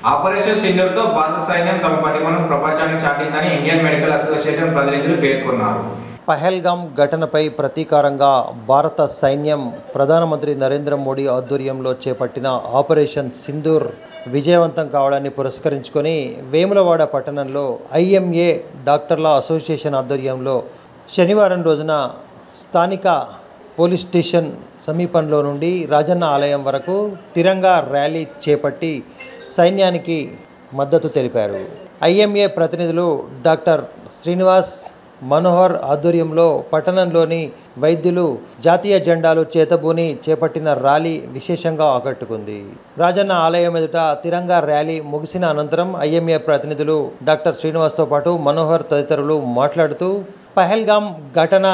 Operation సింధూర్తో భారత సైన్యం తమ పటిమను ప్రపంచానికి చాటిందని ఇండియన్ మెడికల్ అసోసియేషన్ ప్రతినిధులు పేర్కొన్నారు. పహల్గామ్ ఘటనపై ప్రతీకారంగా భారత సైన్యం ప్రధానమంత్రి నరేంద్ర మోడీ ఆధ్వర్యంలో చేపట్టిన ఆపరేషన్ సింధూర్ విజయవంతం కావడాన్ని పురస్కరించుకొని వేములవాడ పట్టణంలో ఐఎంఏ డాక్టర్ల అసోసియేషన్ ఆధ్వర్యంలో శనివారం రోజున స్థానిక పోలీస్ స్టేషన్ సమీపంలో నుండి రాజన్న ఆలయం వరకు తిరంగా ర్యాలీ చేపట్టి సైన్యానికి మద్దతు తెలిపారు. ఐఎంఏ ప్రతినిధులు డాక్టర్ శ్రీనివాస్ మనోహర్ ఆధ్వర్యంలో పట్టణంలోని వైద్యులు జాతీయ జెండాలు చేతబూని చేపట్టిన ర్యాలీ విశేషంగా ఆకట్టుకుంది. రాజన్న ఆలయం ఎదుట తిరంగా ర్యాలీ ముగిసిన అనంతరం ఐఎంఏ ప్రతినిధులు డాక్టర్ శ్రీనివాస్తో పాటు మనోహర్ తదితరులు మాట్లాడుతూ పహల్గామ్ ఘటన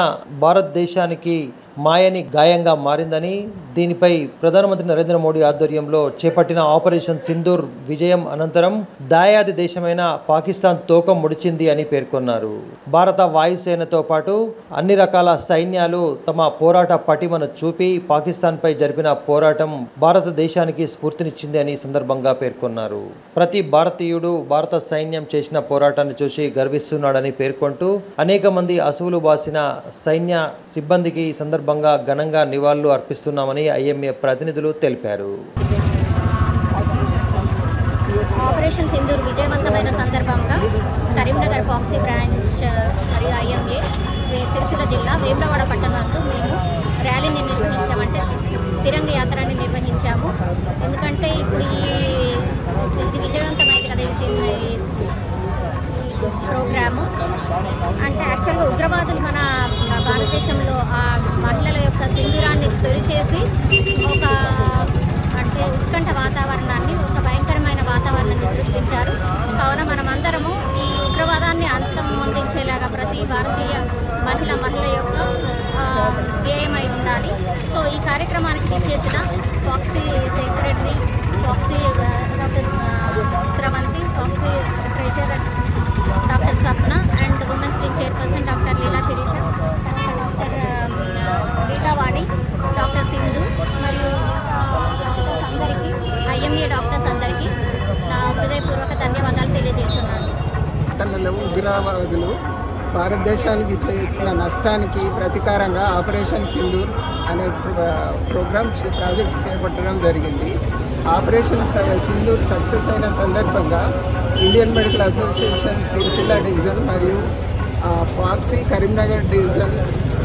భారతదేశానికి మాయని గాయంగా మారిందని, దీనిపై ప్రధానమంత్రి నరేంద్ర మోడీ ఆధ్వర్యంలో చేపట్టిన ఆపరేషన్ సింధూర్ విజయం అనంతరం దాయాది దేశమైన పాకిస్తాన్ తోక ముడిచింది అని పేర్కొన్నారు. భారత వాయుసేనతో పాటు అన్ని రకాల సైన్యాలు తమ పోరాట పటిమను చూపి పాకిస్తాన్పై జరిపిన పోరాటం భారతదేశానికి స్ఫూర్తినిచ్చింది అని సందర్భంగా పేర్కొన్నారు. ప్రతి భారతీయుడు భారత సైన్యం చేసిన పోరాటాన్ని చూసి గర్విస్తున్నాడని పేర్కొంటూ అనేక మంది అసువులు బాసిన సైన్య సిబ్బందికి సందర్భంగా ఘనంగా నివాళులు అర్పిస్తున్నామని ఐఎంఏ ప్రతినిధులు తెలిపారు. ఆపరేషన్ సింధూర్ విజయవంతమైన సందర్భంగా కరీంనగర్ ఫాక్సీ బ్రాంచ్ మరియు ఐఎంఏ సిరిసిల్ల జిల్లా వేములవాడ పట్టణంలో మేము ర్యాలీని నిర్వహించామంటే తిరంగ యాత్రని నిర్వహించాము. ఎందుకంటే ఇప్పుడు ఇది విజయవంతమైంది కదా ఈ ప్రోగ్రాము. అంటే యాక్చువల్గా ఉగ్రవాదులు మన భారతదేశంలో ఆ మహిళల యొక్క సింధూరాన్ని తొలిచేసి ఒక అంటే ఉత్కంఠ వాతావరణాన్ని, ఒక భయంకరమైన వాతావరణాన్ని సృష్టించారు. కావున మనమందరము ఈ ఉగ్రవాదాన్ని అంతమొందించేలాగా ప్రతి భారతీయ మహిళ యొక్క ధ్యేయమై ఉండాలి. సో ఈ కార్యక్రమానికి ఇచ్చేసిన FOGSI secretary, FOGSI doctor Sravanthi, FOGSI treasurer doctor Swapna and women's wing chairperson doctor Leela Sirisha, doctor Geethavani, doctor Sindhu మరియు డాక్టర్స్ అందరికీ, ఐఎంఏ డాక్టర్స్ అందరికీ నా హృదయపూర్వక ధన్యవాదాలు తెలియజేస్తున్నాను. ఉగ్రవాదులు భారతదేశానికి చేసిన నష్టానికి ప్రతీకారంగా ఆపరేషన్ సింధూర్ అనే ప్రాజెక్ట్ చేపట్టడం జరిగింది. ఆపరేషన్ సింధూర్ సక్సెస్ అయిన సందర్భంగా Indian medical association Sircilla division మరియు ఫాక్సీ కరీంనగర్ డివిజన్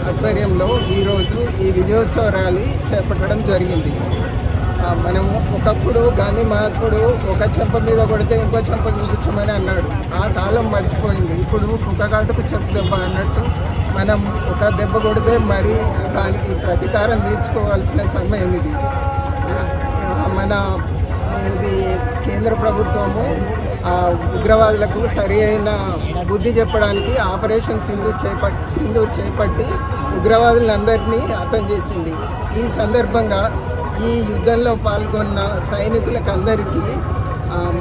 ఆధ్వర్యంలో ఈరోజు ఈ విజయోత్సవ ర్యాలీ చేపట్టడం జరిగింది. మనము ఒకప్పుడు గాంధీ మహాత్ముడు ఒక చెంప మీద కొడితే ఇంకో చెంప చూపించమని అన్నాడు. ఆ కాలం మర్చిపోయింది. ఇప్పుడు కుక్కగాటుకు చెప్పు దెబ్బ అన్నట్టు మనం ఒక దెబ్బ కొడితే మరి దానికి ప్రతీకారం తీర్చుకోవాల్సిన సమయం ఇది. ఇది కేంద్ర ప్రభుత్వము ఉగ్రవాదులకు సరి అయిన బుద్ధి చెప్పడానికి ఆపరేషన్ సింధూర్ చేపట్టి ఉగ్రవాదులందరినీ అంతం చేసింది. ఈ సందర్భంగా ఈ యుద్ధంలో పాల్గొన్న సైనికులకు అందరికీ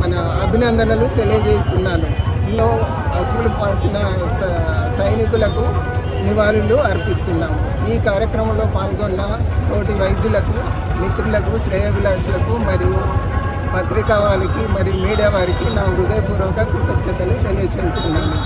మన అభినందనలు తెలియజేస్తున్నాను. ఈ అసువులు పాసిన సైనికులకు నివాళులు అర్పిస్తున్నాము. ఈ కార్యక్రమంలో పాల్గొన్న తోటి వైద్యులకు, మిత్రులకు, శ్రేయోభిలాషులకు మరియు పత్రికా వారికి మరియు మీడియా వారికి నా హృదయపూర్వక కృతజ్ఞతలు తెలియజేస్తున్నాను.